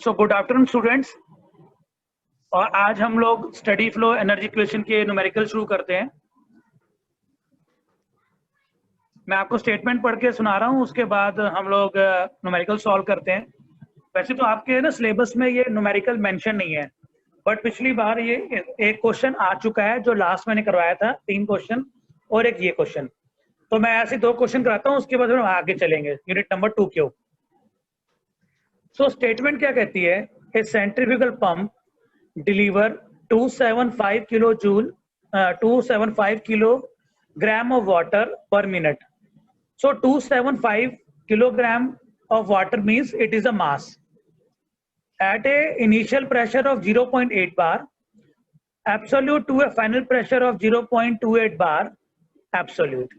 So good afternoon students. और आज हम लोग स्टडी फ्लो एनर्जी इक्वेशन के न्यूमेरिकल शुरू करते हैं। मैं आपको स्टेटमेंट पढ़ के सुना रहा हूँ, उसके बाद हम लोग न्यूमेरिकल सॉल्व करते हैं। वैसे तो आपके ना सिलेबस में ये न्यूमेरिकल मेंशन नहीं है, बट पिछली बार ये एक क्वेश्चन आ चुका है जो लास्ट मैंने करवाया था, 3 क्वेश्चन और एक ये क्वेश्चन। तो मैं ऐसे 2 क्वेश्चन कराता हूँ, उसके बाद हम आगे चलेंगे यूनिट नंबर 2 के ऊपर। सो स्टेटमेंट क्या कहती है? A centrifugal pump deliver 275 kilojoule 275 kilogram of water per minute. So 275 kilogram of water means it is a mass at a initial pressure of 0.8 bar absolute to a final pressure of 0.28 bar absolute.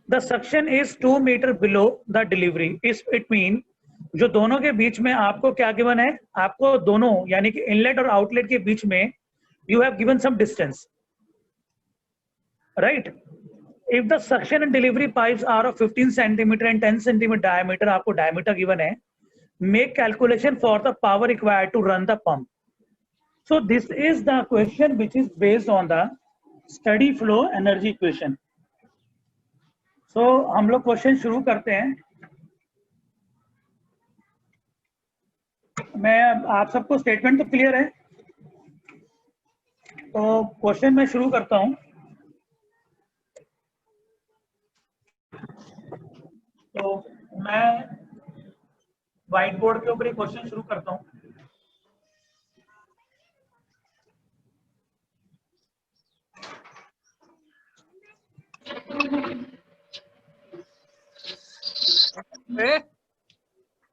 The suction is 2 meter below the delivery. It mean जो दोनों के बीच में आपको क्या given है, आपको दोनों यानी कि इनलेट और आउटलेट के बीच में you have given some distance, right? If the suction and delivery pipes are of 15 centimeter and 10 centimeter diameter, आपको diameter given है, make calculation for the power required to run the pump. So this is the question which is based on the steady flow energy equation. So हम लोग question शुरू करते हैं। मैं आप सबको स्टेटमेंट तो क्लियर है, तो क्वेश्चन मैं शुरू करता हूं। तो मैं व्हाइट बोर्ड के ऊपर एक क्वेश्चन शुरू करता हूं।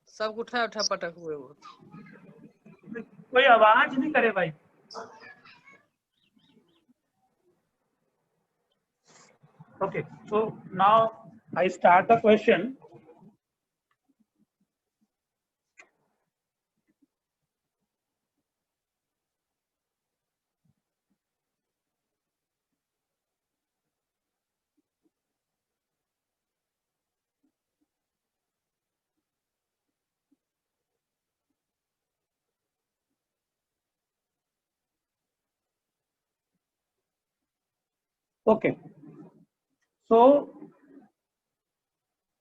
सब उठा उठा पटक हुए वो। कोई आवाज नहीं करे भाई। Okay, so now I start the question. Okay, so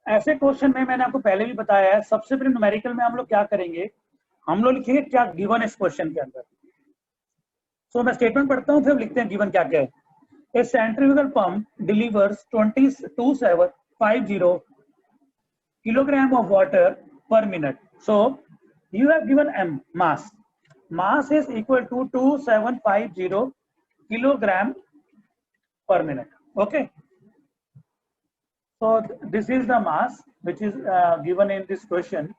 ऐसे क्वेश्चन में मैंने आपको पहले भी बताया है, सबसे पहले न्यूमेरिकल में हम लोग क्या करेंगे, हम लोग लिखेंगे क्या गिवन इस क्वेश्चन के अंदर। सो मैं स्टेटमेंट पढ़ता हूँ, फिर लिखते हैं गिवन क्या क्या है। A centrifugal pump delivers 2750 kilogram of water per minute. So you have given m mass. Mass is equal to 2750 kilogram per minute. Okay. So this is the mass which is given in this question.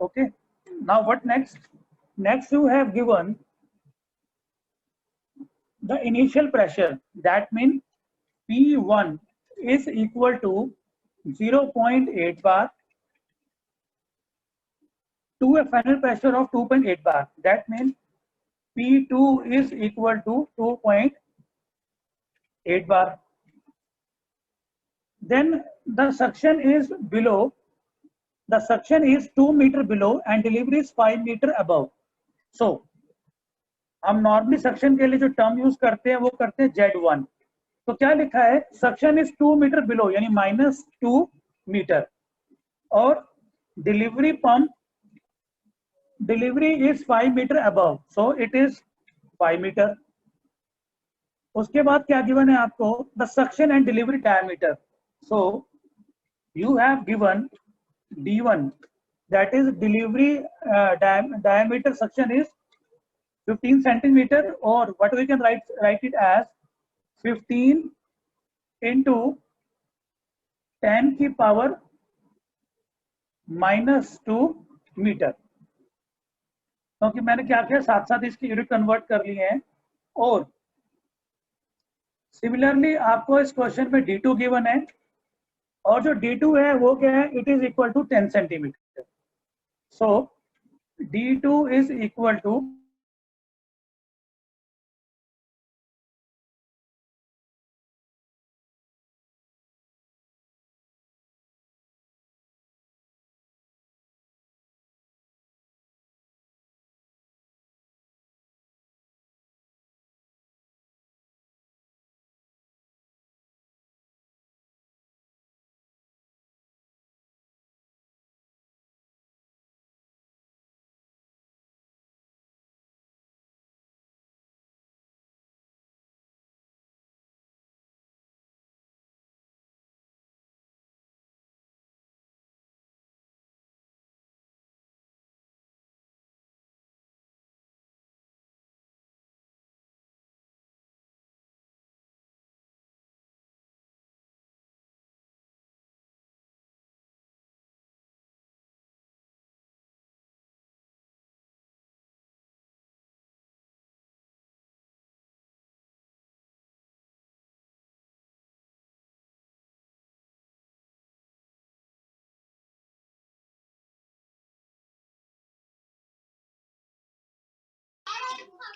Okay. Now what next? Next you have given the initial pressure. That means P1 is equal to 0.8 bar to a final pressure of 2.8 bar. That means P2 is equal to 2.8 bar. Then the suction is below. The suction is 2 meter below and delivery is 5 meter above. So हम normally suction के लिए जो term use करते हैं वो करते हैं Z1। तो क्या लिखा है? सक्शन इज 2 मीटर बिलो यानी -2 मीटर और delivery pump delivery is 5 metre above, so it is 5 metre. उसके बाद क्या गिवन है आपको? The suction and delivery diameter. So you have given D1, that is delivery diameter suction is 15 centimeter, or what we can write it as 15 into 10 की power -2 metre. क्योंकि मैंने क्या किया, साथ साथ इसकी यूनिट कन्वर्ट कर लिए हैं। और सिमिलरली आपको इस क्वेश्चन में D2 गिवन है, और जो D2 है वो क्या है? It is equal to 10 centimetre. So D2 is equal to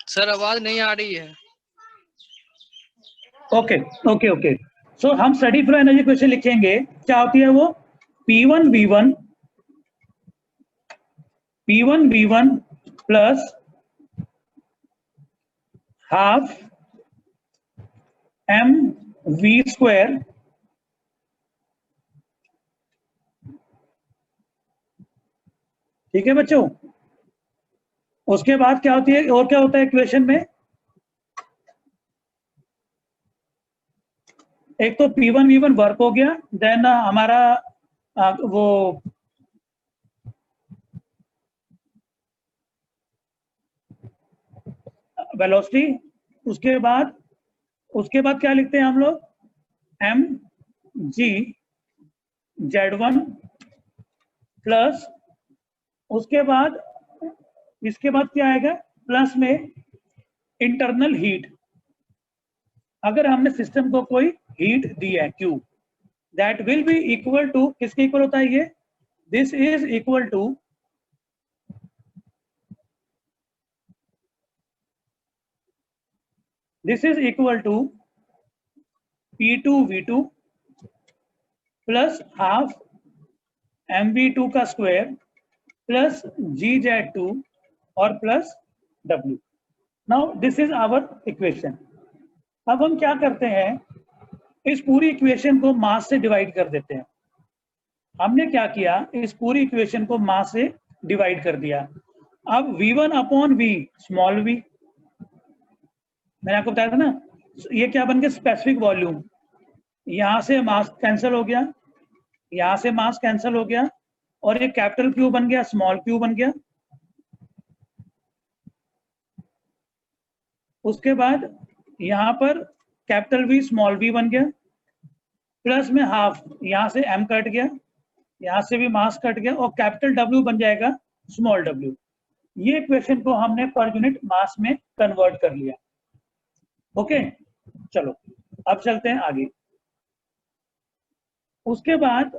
sir आवाज नहीं आ रही है। ओके ओके ओके, सो हम स्टडी फ्लो एनर्जी इक्वेशन लिखेंगे, क्या होती है वो, P1V1 प्लस हाफ mv², ठीक है बच्चों। उसके बाद क्या होती है, और क्या होता है इक्वेशन में, एक तो P1V1 वर्क हो गया, देन हमारा वो वेलोसिटी, उसके बाद क्या लिखते हैं हम लोग, mgz1 प्लस, उसके बाद इसके बाद क्या आएगा, प्लस में इंटरनल हीट, अगर हमने सिस्टम को कोई हीट दी है Q, that will be equal to, किसके इक्वल होता है ये, this is equal to P2V2 plus half mv2 का स्क्वायर प्लस gz2 और plus w। Now this is our equation. अब हम क्या करते हैं, इस पूरी इक्वेशन को मास से डिवाइड कर देते हैं। हमने क्या किया, इस पूरी इक्वेशन को मास से डिवाइड कर दिया। अब V1/V स्मॉल v, मैंने आपको बताया था ना, ये क्या बन गया, स्पेसिफिक वॉल्यूम, यहां से मास कैंसिल हो गया, यहां से मास कैंसिल हो गया, और ये कैपिटल Q बन गया, स्मॉल q बन गया। उसके बाद यहां पर कैपिटल V स्मॉल v बन गया, प्लस में हाफ, यहां से m कट गया, यहां से भी मास कट गया, और कैपिटल W बन जाएगा स्मॉल w। ये इक्वेशन को हमने पर यूनिट मास में कन्वर्ट कर लिया। ओके, चलो अब चलते हैं आगे। उसके बाद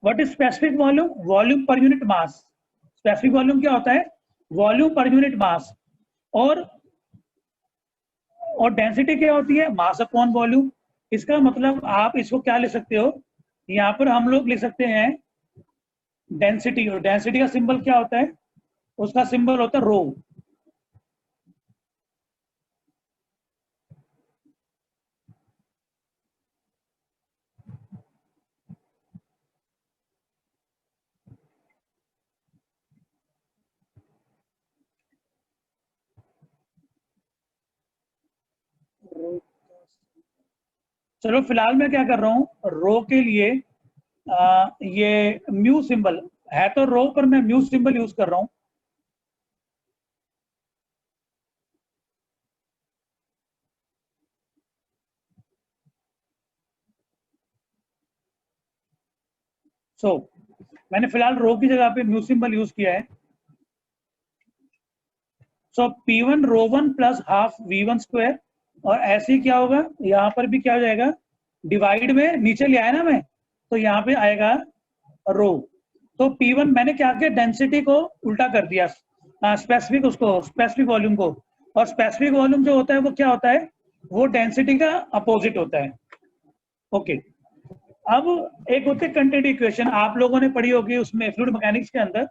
what is specific volume, volume per unit mass. Specific volume क्या होता है, वॉल्यूम पर यूनिट मास, और डेंसिटी क्या होती है, मास अपॉन वॉल्यूम। इसका मतलब आप इसको क्या लिख सकते हो, यहाँ पर हम लोग लिख सकते हैं डेंसिटी, और डेंसिटी का सिंबल क्या होता है, उसका सिंबल होता है रो। चलो फिलहाल मैं क्या कर रहा हूँ, रो के लिए ये म्यू सिंबल है, तो रो पर मैं म्यू सिंबल यूज कर रहा हूँ। मैंने फिलहाल रो की जगह पे म्यू सिंबल यूज किया है। P1 रो1 प्लस हाफ V1², और ऐसे ही क्या होगा, यहाँ पर भी क्या हो जाएगा, डिवाइड में नीचे ले आया ना मैं, तो यहाँ पे आएगा रो। तो P1 मैंने क्या किया, डेंसिटी को उल्टा कर दिया, स्पेसिफिक स्पेसिफिक वॉल्यूम को, और स्पेसिफिक वॉल्यूम जो होता है वो क्या होता है, वो डेंसिटी का अपोजिट होता है। ओके, अब एक होती है कंटिन्यूटी इक्वेशन, आप लोगों ने पढ़ी होगी उसमें फ्लूइड मैकेनिक्स के अंदर।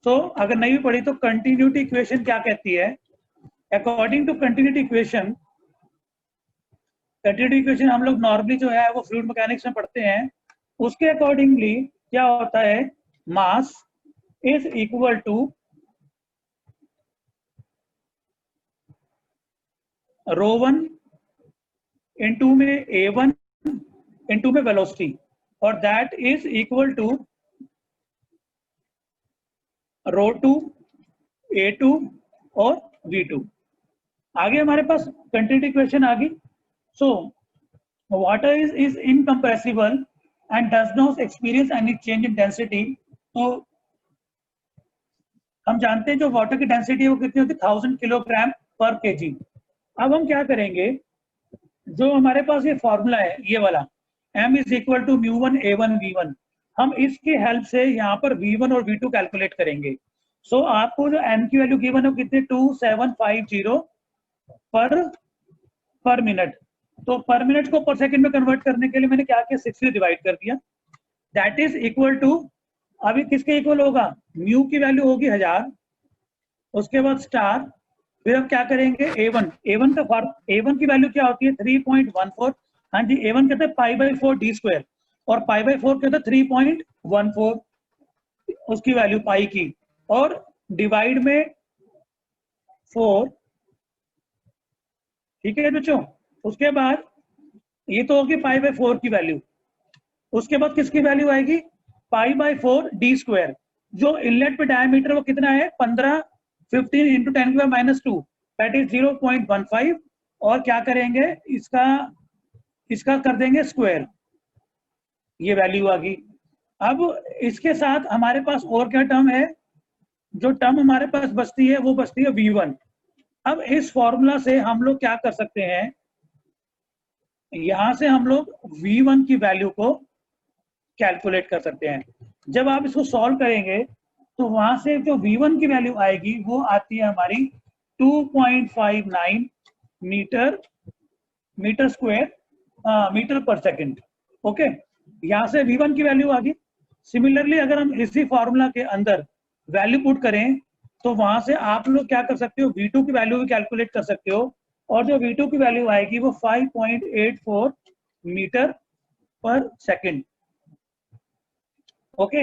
तो अगर नहीं भी पढ़ी तो कंटिन्यूटी इक्वेशन क्या कहती है, अकॉर्डिंग टू कंटिन्यूटी इक्वेशन हम लोग नॉर्मली जो है वो फ्लूइड मैकेनिक्स में पढ़ते हैं, उसके अकॉर्डिंगली क्या होता है, मास इज इक्वल टू रो1 इनटू में A1 इनटू में वेलोसिटी, और दैट इज इक्वल टू रो2 A2 और V2। आगे हमारे पास कंटिन्यूटी इक्वेशन आ गई। So water is incompressible and does not experience any change in density. तो हम जानते हैं जो वाटर की डेंसिटी है वो कितनी होती है, 1000 किलोग्राम पर kg। अब हम क्या करेंगे, जो हमारे पास ये फॉर्मूला है ये वाला, m is equal to mu one A1 V1, हम इसकी हेल्प से यहाँ पर V1 और V2 कैलकुलेट करेंगे। सो आपको जो n की वैल्यू गिवन है वो कितनी 2750 पर मिनट। तो पर मिनट को पर सेकंड में कन्वर्ट करने के लिए मैंने क्या किया 6 से डिवाइड कर दिया। दैट इज इक्वल टू, अभी किसके इक्वल होगा, म्यू की वैल्यू होगी 1000, उसके बाद स्टार, फिर हम क्या करेंगे A1, A1 की वैल्यू क्या होती है 3.14। हाँ जी, A1 कहते हैं π/4 d स्क्वायर, और π/4 कहते हैं 3.14 उसकी वैल्यू पाई की, और डिवाइड में 4। ठीक है बच्चों, उसके बाद ये तो होगी π/4 की वैल्यू, उसके बाद किसकी वैल्यू आएगी π/4 d स्क्वायर। जो इनलेट पे डायमीटर वो कितना है 15 × 10⁻⁻2 दैट इज 0.15, और क्या करेंगे इसका कर देंगे स्क्वायर, ये वैल्यू आ गई। अब इसके साथ हमारे पास और क्या टर्म है, जो टर्म हमारे पास बचती है वो बचती है V1। अब इस फॉर्मूला से हम लोग क्या कर सकते हैं, यहां से हम लोग V1 की वैल्यू को कैलकुलेट कर सकते हैं। जब आप इसको सॉल्व करेंगे तो वहां से जो V1 की वैल्यू आएगी वो आती है हमारी 2.59 मीटर स्क्वायर मीटर पर सेकंड। ओके, यहाँ से V1 की वैल्यू आ गई। सिमिलरली अगर हम इसी फॉर्मूला के अंदर वैल्यू पुट करें तो वहां से आप लोग क्या कर सकते हो, V2 की वैल्यू भी कैलकुलेट कर सकते हो, और जो V2 की वैल्यू आएगी वो 5.84 मीटर पर सेकंड। ओके,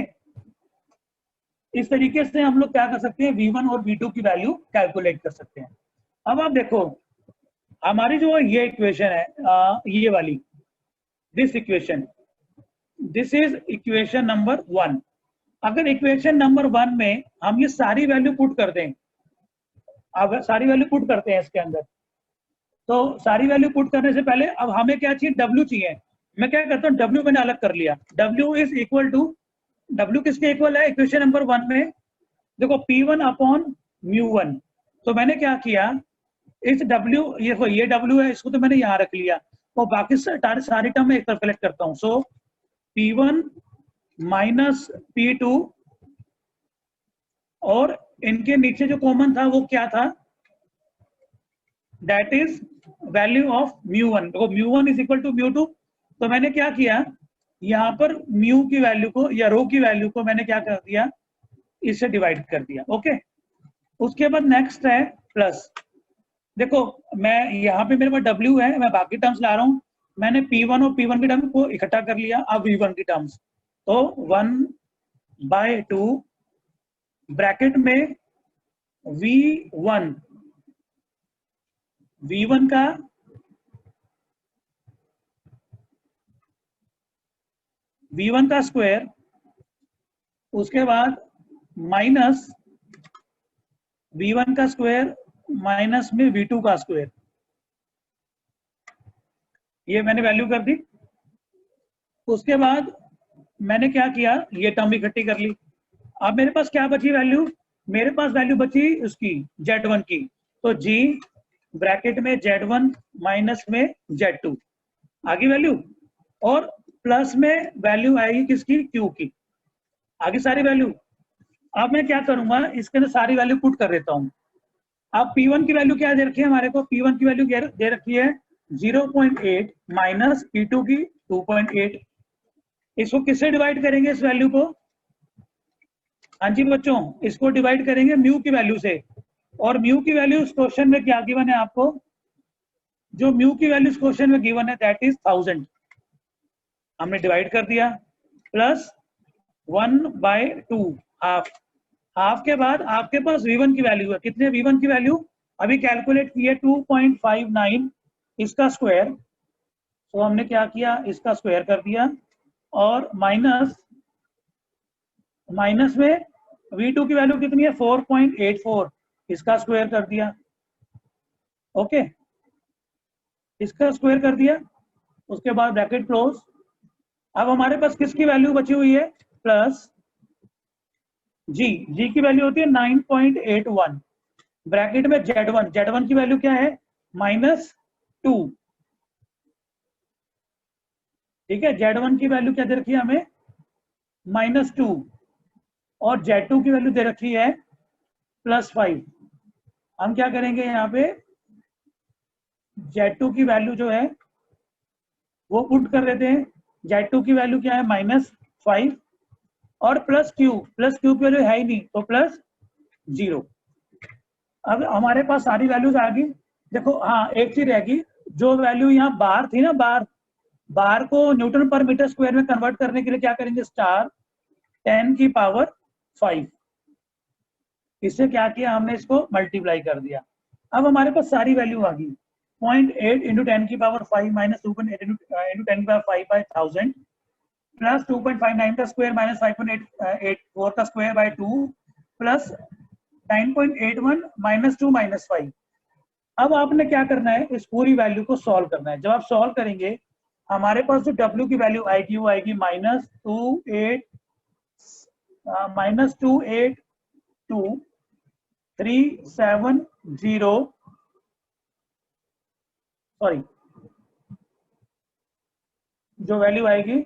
इस तरीके से हम लोग क्या कर सकते हैं, V1 और V2 की वैल्यू कैलकुलेट कर सकते हैं। अब आप देखो हमारी जो ये इक्वेशन है ये वाली, this equation, this is equation number 1। अगर इक्वेशन नंबर 1 में हम ये सारी वैल्यू पुट कर दें, अब सारी वैल्यू पुट करते हैं इसके अंदर, तो सारी वैल्यू पुट करने से पहले अब हमें क्या चाहिए, W चाहिए। मैं क्या करता हूँ, W मैंने अलग कर लिया। W is equal to, W किसके इक्वल है इक्वेशन नंबर 1 में, देखो P1/μ1। तो मैंने क्या किया, इस W, ये W है, इसको तो मैंने यहाँ रख लिया, और बाकी सारी टर्म में एक तरफ कलेक्ट करता हूँ। सो P1 माइनस P2, और इनके नीचे जो कॉमन था वो क्या था, दैट इज वैल्यू ऑफ μ1। देखो μ1 इज इक्वल टू μ2। तो मैंने क्या किया, यहाँ पर म्यू की वैल्यू को या रो की वैल्यू को मैंने क्या कर दिया, इससे डिवाइड कर दिया। ओके, उसके बाद नेक्स्ट है प्लस। देखो मैं यहाँ पे मेरे पास W है, मैं बाकी टर्म्स ला रहा हूँ, मैंने P1 और P1 की टर्म को इकट्ठा कर लिया। अब V1 की टर्म्स, तो 1/2 ब्रैकेट में V1 का स्क्वायर, उसके बाद माइनस V1 का स्क्वायर माइनस में V2 का स्क्वायर, ये मैंने वैल्यू कर दी। उसके बाद मैंने क्या किया, ये टर्म इकट्ठी कर ली। अब मेरे पास क्या बची वैल्यू, मेरे पास वैल्यू बची उसकी Z1 की, तो G ब्रैकेट में Z1 माइनस में Z2 आगे वैल्यू, और प्लस में वैल्यू आएगी किसकी, Q की, आगे सारी वैल्यू। अब मैं क्या करूंगा, इसके अंदर सारी वैल्यू पुट कर देता हूँ। अब P1 की वैल्यू क्या दे रखी है हमारे को, P1 की वैल्यू दे रखी है 0.8 माइनस P2 की 2.8। इसको किससे डिवाइड करेंगे इस वैल्यू को, हाँ जी बच्चों, इसको डिवाइड करेंगे म्यू की वैल्यू से, और म्यू की वैल्यू इस क्वेश्चन में क्या गिवन है आपको, जो म्यू की वैल्यू इस क्वेश्चन में गिवन है दैट इज 1000। हमने डिवाइड कर दिया, प्लस 1/2 हाफ के बाद आपके पास V1 की वैल्यू है, कितने V1 की वैल्यू अभी कैलकुलेट की है 2.59, इसका स्क्वायर, तो हमने क्या किया, इसका स्क्वायर कर दिया, और माइनस में V2 की वैल्यू कितनी है 4.84, इसका स्क्वायर कर दिया। ओके, इसका स्क्वायर कर दिया, उसके बाद ब्रैकेट क्लोज। अब हमारे पास किसकी वैल्यू बची हुई है, प्लस G की वैल्यू होती है 9.81, ब्रैकेट में Z1 की वैल्यू क्या है -2। ठीक है, Z1 की वैल्यू क्या दे रखी है हमें -2, और Z2 की वैल्यू दे रखी है +5। हम क्या करेंगे यहाँ पे Z2 की वैल्यू जो है वो पुट कर देते हैं। Z2 की वैल्यू क्या है -5 और प्लस क्यू की वैल्यू है ही नहीं तो +0। अब हमारे पास सारी वैल्यूज आ गई। देखो हाँ एक चीज रहेगी, जो वैल्यू यहाँ बार थी ना, बार को न्यूटन पर मीटर स्क्वायर में कन्वर्ट करने के लिए क्या करेंगे, स्टार 10⁵ इससे क्या किया हमने, इसको मल्टीप्लाई कर दिया। अब हमारे पास सारी वैल्यू आ गई। 0.8 × 10⁵ माइनस 2.8 × 10⁵ बाई 1000 प्लस 2.59 का स्क्वायर माइनस 5.84 का स्क्वायर बाई 2 प्लस 9.81 -2 -5। अब आपने क्या करना है, इस पूरी वैल्यू को सॉल्व करना है। जब आप सॉल्व करेंगे हमारे पास जो W की वैल्यू आएगी वो आएगी -282,370 सॉरी, जो वैल्यू आएगी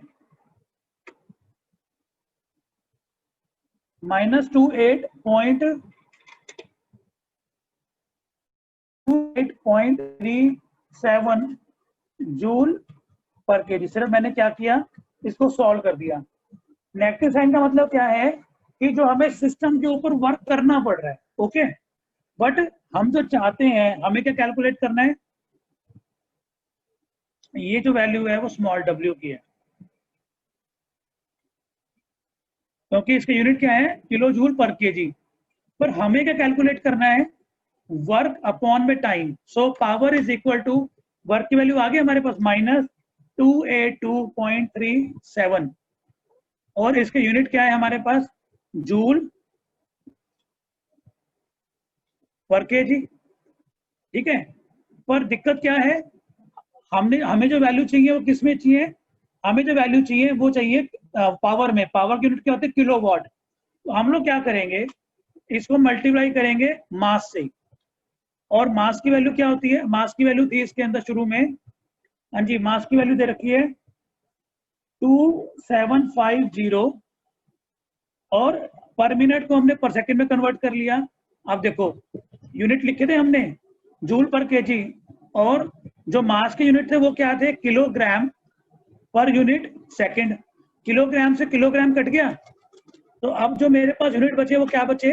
-28.37 जूल पर केजी। सिर्फ मैंने क्या किया, इसको सॉल्व कर दिया। नेगेटिव साइन का मतलब क्या है कि जो हमें सिस्टम के ऊपर वर्क करना पड़ रहा है, ओके, बट हम जो चाहते हैं हमें क्या कैलकुलेट करना है, ये जो वैल्यू है वो स्मॉल w की है, क्योंकि इसका यूनिट क्या है, किलो जूल पर केजी। पर हमें क्या कैलकुलेट करना है, वर्क अपॉन में time. So power is equal to, work की वैल्यू आ गई हमारे पास -282.37 और इसके यूनिट क्या है हमारे पास, जूल पर केजी, ठीक है। पर दिक्कत क्या है, हमें जो वैल्यू चाहिए वो किस में चाहिए, हमें जो वैल्यू चाहिए वो चाहिए पावर में। पावर की यूनिट क्या होती है, किलोवाट। तो हम लोग क्या करेंगे, इसको मल्टीप्लाई करेंगे मास से। और मास की वैल्यू क्या होती है, मास की वैल्यू थी इसके अंदर शुरू में, हाँ जी, मास की वैल्यू दे रखी है 2750 और पर मिनट को हमने पर सेकंड में कन्वर्ट कर लिया। अब देखो यूनिट लिखे थे हमने जूल पर केजी, और जो मास के यूनिट थे वो क्या थे, kilogram per unit second. Kilogram से किलोग्राम कट गया, तो अब जो मेरे पास यूनिट बचे वो क्या बचे,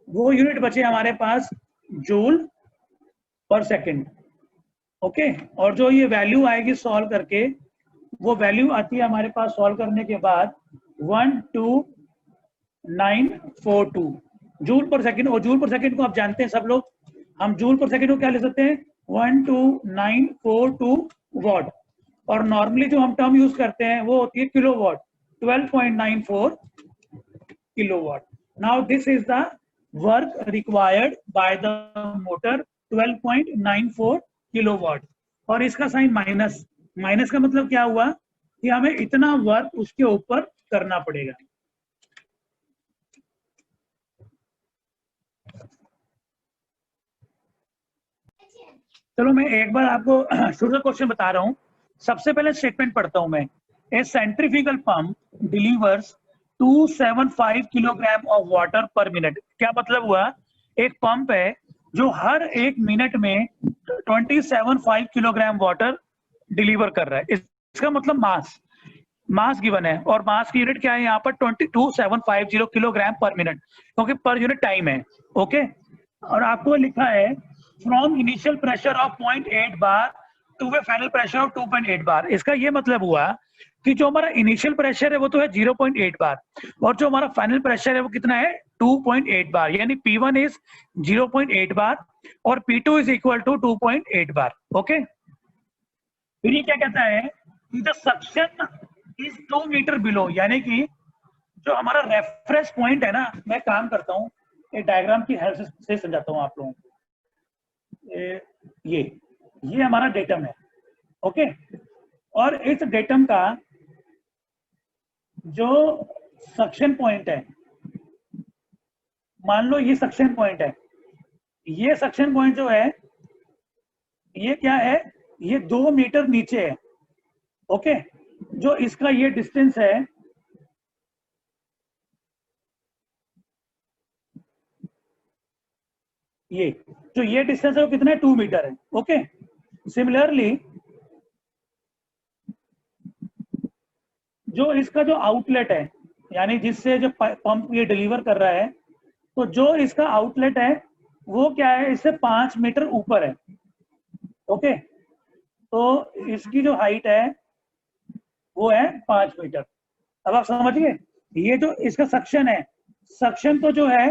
वो यूनिट बचे हमारे पास जूल पर सेकंड, ओके। और जो ये वैल्यू आएगी सॉल्व करके, वो वैल्यू आती है हमारे पास सॉल्व करने के बाद 12942 जूल पर सेकंड। और जूल पर सेकंड को आप जानते हैं सब लोग, हम जूल पर सेकंड को क्या ले सकते हैं, 12942 वॉट। और नॉर्मली जो हम टर्म यूज करते हैं वो होती है kilowatt, 12.94 kilowatt. Now this is the work required by the motor, 12.94 kilowatt. और इसका साइन माइनस, माइनस का मतलब क्या हुआ कि हमें इतना वर्क उसके ऊपर करना पड़ेगा। चलो मैं एक बार आपको शुरू से क्वेश्चन बता रहा हूँ। सबसे पहले स्टेटमेंट पढ़ता हूं मैं। A centrifugal pump delivers 275 kilogram of water per minute. क्या मतलब हुआ, एक पंप है जो हर एक मिनट में 275 किलोग्राम वाटर डिलीवर कर रहा है। इसका मतलब मास गिवन है, और मास की यूनिट क्या है यहाँ पर 22750 किलोग्राम पर मिनट, क्योंकि पर यूनिट टाइम है, ओके। और आपको लिखा है from initial pressure of 0.8 bar to a final pressure of 2.8 bar. इसका ये मतलब हुआ कि जो हमारा इनिशियल प्रेशर है वो तो है 0.8 बार, और जो हमारा फाइनल प्रेशर है वो कितना है 2.8 बार, यानी P1 इज 0.8 बार और P2 is equal to 2.8 bar, okay. फिर ये क्या कहता है कि the suction is 2 metre below, यानी कि जो हमारा रेफरेंस पॉइंट है ना, मैं काम करता हूँ एक डायग्राम की हेल्प से समझाता हूँ आप लोगों को। ये हमारा डेटम है, ओके। और इस डेटम का जो सक्शन पॉइंट है, मान लो ये सक्शन पॉइंट है, ये सक्शन पॉइंट जो है ये क्या है, ये 2 मीटर नीचे है, ओके। जो इसका ये डिस्टेंस है, ये डिस्टेंस है वो कितना है, 2 मीटर है। ओके, सिमिलरली जो इसका जो आउटलेट है, यानी जिससे जो पंप ये डिलीवर कर रहा है, तो जो इसका आउटलेट है वो क्या है, इससे 5 मीटर ऊपर है। ओके, तो इसकी जो हाइट है वो है 5 मीटर। अब आप समझ गए, ये जो इसका सक्शन है, सक्शन तो जो है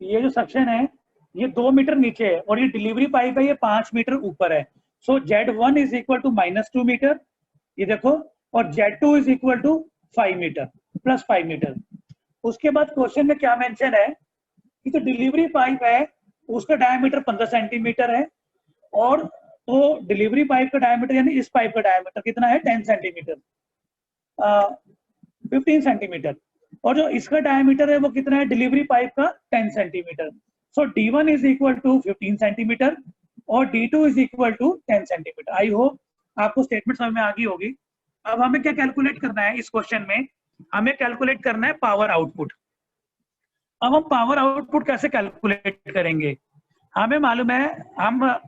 ये जो सक्शन है ये 2 मीटर नीचे है और ये डिलीवरी पाइप है ये 5 मीटर ऊपर है। So Z1 is equal to -2 metre, ये देखो, और Z2 is equal to 5 metre plus 5 metre. उसके बाद क्वेश्चन में क्या मेंशन है कि जो डिलीवरी पाइप है उसका डायमीटर 15 सेंटीमीटर है, और तो डिलीवरी पाइप का डायमीटर यानी इस पाइप का डायमीटर कितना है, 10 सेंटीमीटर, 15 सेंटीमीटर, और जो इसका डायमीटर है वो कितना है, डिलीवरी पाइप का 10 centimetre. So D1 is equal to 15 centimetre और D2 is equal to 10 centimetre. I hope आपको स्टेटमेंट समझ में आ गई होगी। अब हमें क्या कैलकुलेट करना है इस क्वेश्चन में, हमें कैलकुलेट करना है पावर आउटपुट। अब हम पावर आउटपुट कैसे कैलकुलेट करेंगे, हमें मालूम है, हम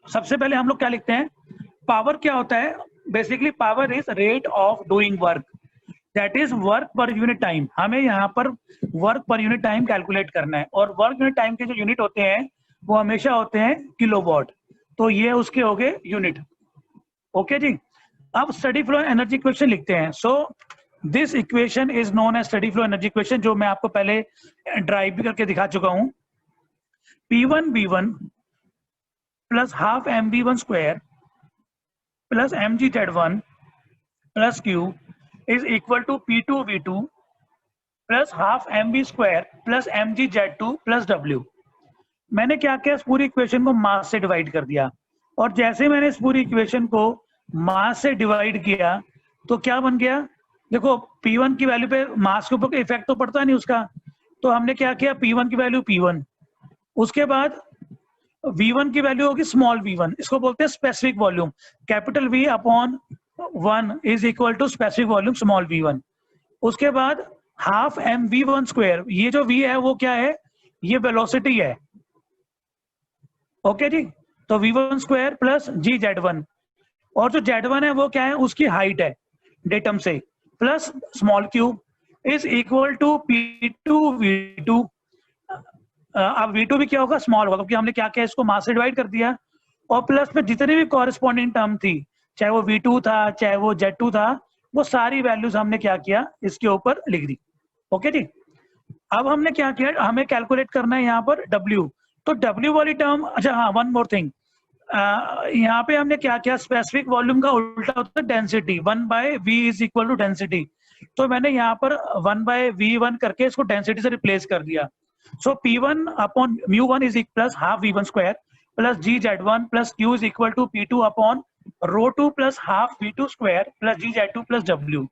सबसे पहले हम लोग क्या लिखते हैं, पावर क्या होता है, basically power is rate of doing work, that is work per unit time. हमें यहाँ पर work per unit time calculate करना है, और वर्क यूनिट टाइम के जो यूनिट होते हैं वो हमेशा होते हैं किलोवाट, तो ये उसके हो गए यूनिट। ओके जी, अब स्टडी फ्लो एनर्जी इक्वेशन लिखते हैं। So this equation is known as steady flow energy equation, जो मैं आपको पहले ड्राइव भी करके दिखा चुका हूं। P1V1 plus half mv1 square plus mgz1 plus q is equal to P2V2 plus half mv square plus mgz2 plus w। मैंने क्या किया, इस पूरी इक्वेशन को मास से डिवाइड कर दिया, और जैसे मैंने इस पूरी इक्वेशन को मास से डिवाइड किया तो क्या बन गया, देखो P1 की वैल्यू पे मास के ऊपर इफेक्ट तो पड़ता नहीं उसका, तो हमने क्या किया, P1 की वैल्यू P1, उसके बाद V1 की वैल्यू होगी स्मॉल v1, इसको बोलते हैं specific volume, capital V upon 1 is equal to specific volume small v1। उसके बाद हाफ mv1 स्क्वायर, ये जो v है वो क्या है, ये वेलोसिटी है। ओके जी, तो v1 स्क्वायर प्लस gz1, और जो z1 है वो क्या है, उसकी हाइट है डेटम से, plus small q is equal to P2V2। अब V2 भी क्या होगा, स्मॉल होगा, क्योंकि हमने क्या किया, इसको मास से डिवाइड कर दिया, और प्लस में जितनी भी कॉरेस्पॉन्डिंग टर्म थी, चाहे वो V2 था चाहे वो Z2 था, वो सारी वैल्यूज हमने क्या किया, इसके ऊपर लिख दी। ओके जी, अब हमने क्या किया, हमें कैलकुलेट करना है यहाँ पर W, तो W वाली टर्म, अच्छा हाँ, वन मोर थिंग, यहाँ पे हमने क्या किया, स्पेसिफिक वॉल्यूम का उल्टा होता है density, 1/V is equal to density, तो मैंने यहाँ पर 1/V1 करके इसको डेंसिटी से रिप्लेस कर दिया। So P1 upon mu1 is plus half V1 square plus gz1 plus q is equal to P2 upon rho 2 plus half V2 square plus gz2 plus w।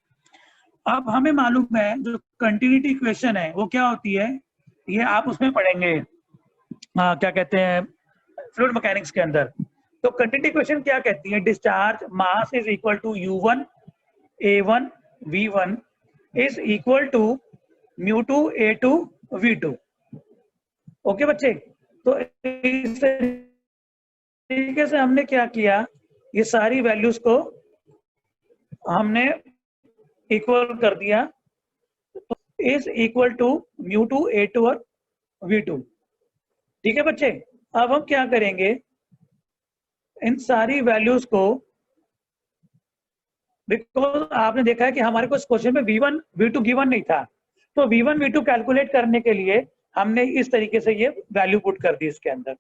अब हमें मालूम है जो कंटिन्यूटी इक्वेशन है वो क्या होती है, ये आप उसमें पढ़ेंगे, क्या कहते हैं, फ्लूइड मैकेनिक्स के अंदर। तो कंटिन्यूटी इक्वेशन क्या कहती है, discharge mass is equal to U1 A1 V1 is equal to μ2 A2 V2। Okay बच्चे, तो इस तरीके से हमने क्या किया, ये सारी वैल्यूज को हमने इक्वल कर दिया, तो इज इक्वल टू μ2 A2 और V2। ठीक है बच्चे, अब हम क्या करेंगे, इन सारी वैल्यूज को, बिकॉज आपने देखा है कि हमारे को इस क्वेश्चन में V1 V2 गिवन नहीं था, तो V1 V2 कैलकुलेट करने के लिए हमने इस तरीके से ये वैल्यू पुट कर दी इसके अंदर।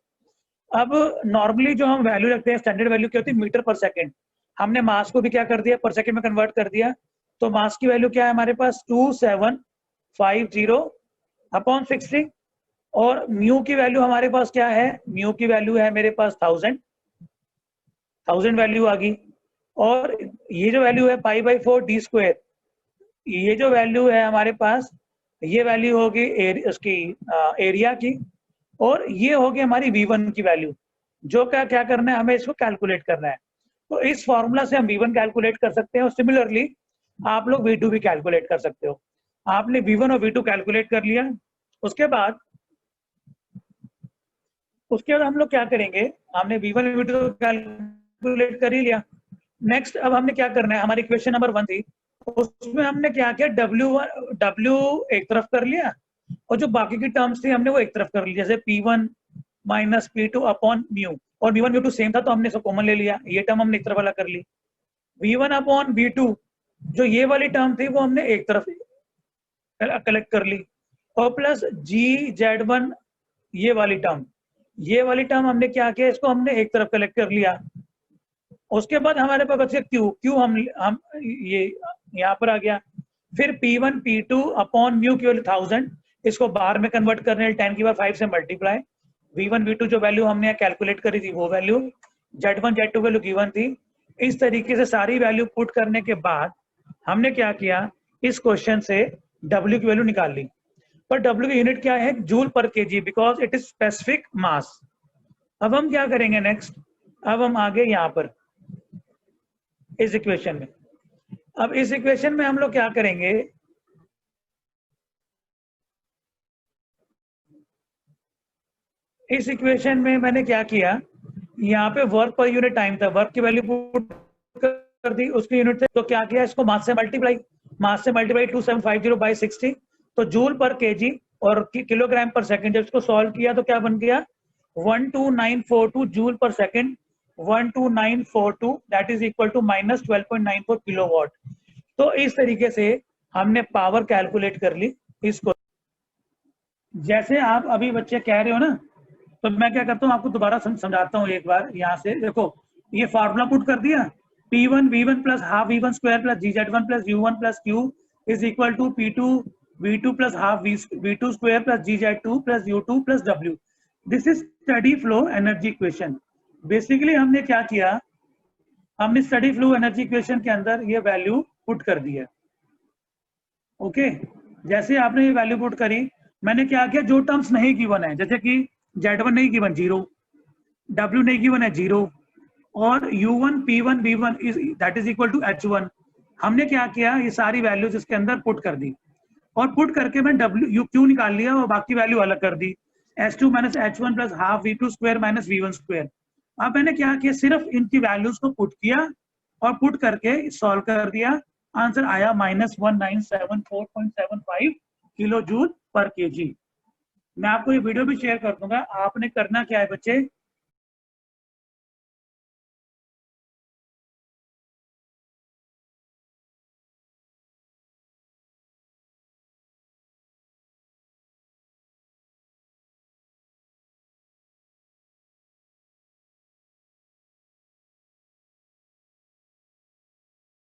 अब नॉर्मली जो हम वैल्यू रखते हैं, स्टैंडर्ड वैल्यू क्या होती है, मीटर पर सेकंड, हमने मास को भी क्या कर दिया, पर सेकंड में कन्वर्ट कर दिया, तो मास की वैल्यू क्या है हमारे पास, 2750 अपॉन 60, और म्यू की वैल्यू हमारे पास क्या है, म्यू की वैल्यू है मेरे पास 1000 वैल्यू आ गई, और ये जो वैल्यू है π/4 d स्क्वायर, ये जो वैल्यू है हमारे पास, ये वैल्यू होगी उसकी एरिया की, और ये होगी हमारी V1 की वैल्यू, जो क्या क्या करना है, हमें इसको कैलकुलेट करना है। तो इस फॉर्मूला से हम V1 कैलकुलेट कर सकते हैं और सिमिलरली आप लोग V2 भी कैलकुलेट कर सकते हो। आपने V1 और V2 कैलकुलेट कर लिया, उसके बाद हम लोग क्या करेंगे, हमने V1 और V2 कैलकुलेट कर ही लिया। नेक्स्ट अब हमने क्या करना है, हमारी इक्वेशन नंबर 1 थी, उसमें हमने क्या किया, W एक तरफ कर लिया और जो बाकी की टर्म्स थी हमने वो एक तरफ कर ली, जैसे P1 minus P2 upon mu, और V1 V2 सेम था तो हमने इसको कॉमन ले लिया, ये टर्म हमने एक तरफ वाला कर ली। V1 अपॉन V2 जो ये वाली टर्म थी वो हमने एक तरफ कलेक्ट कर ली, और प्लस GZ1 ये वाली टर्म हमने क्या किया, इसको हमने एक तरफ कलेक्ट कर लिया। उसके बाद हमारे पास बचे Q हम ये यहाँ पर आ गया। फिर P1 P2 अपॉन म्यू की वैल्यू 1000, इसको बार में कन्वर्ट करने 10 की पावर 5 से मल्टीप्लाई। V1 V2 जो वैल्यू हमने कैलकुलेट करी थी वो value, Z1 Z2 value given थी। इस तरीके से सारी वैल्यू पुट करने के बाद हमने क्या किया, इस क्वेश्चन से W की वैल्यू निकाल ली। पर W की यूनिट क्या है, joule per KG, because it is specific mass. अब हम क्या करेंगे नेक्स्ट, अब हम आगे यहाँ पर इस इक्वेशन में, अब इस इक्वेशन में हम लोग क्या करेंगे, इस इक्वेशन में मैंने क्या किया, यहाँ पे वर्क पर यूनिट टाइम था, वर्क की वैल्यू पुट कर दी, उसकी यूनिट थे, तो क्या किया, इसको मास से मल्टीप्लाई 2750 बाई 60, तो जूल पर केजी और किलोग्राम पर सेकंड, जब इसको सॉल्व किया तो क्या बन गया, 12942 जूल पर second, 12942 that is equal to minus 12.94 kilowatt. तो इस तरीके से हमने पावर कैलकुलेट कर ली इसको। जैसे आप अभी बच्चे कह रहे हो ना, तो मैं क्या करता हूँ आपको दोबारा समझाता हूँ एक बार। यहाँ से देखो, ये फार्मूला पुट कर दिया, P1 V1 plus half V1 square plus GZ1 plus U1 plus Q is equal to P2 V2 plus half V2 square plus GZ2 plus U2 plus W। This is steady flow energy equation. Basically हमने क्या किया, हमने study flow energy equation के अंदर ये value put कर दी है। Okay, जैसे आपने ये वैल्यू पुट करी, मैंने क्या किया, जो टर्म्स नहीं गिवन है, जैसे कि Z1 नहीं गिवन 0, W नहीं गिवन है 0, और U1 P1 V1 that is equal to H1, हमने क्या किया, ये सारी वैल्यूज इसके अंदर पुट कर दी, और पुट करके मैं Q निकाल लिया और बाकी वैल्यू अलग कर दी, H2 minus H1 plus half V2 square minus V1 square. अब मैंने क्या किया, सिर्फ इनकी वैल्यूज को पुट किया और पुट करके सॉल्व कर दिया, आंसर आया minus 1974.75 kilo joule per KG. मैं आपको ये वीडियो भी शेयर कर दूंगा। आपने करना क्या है बच्चे,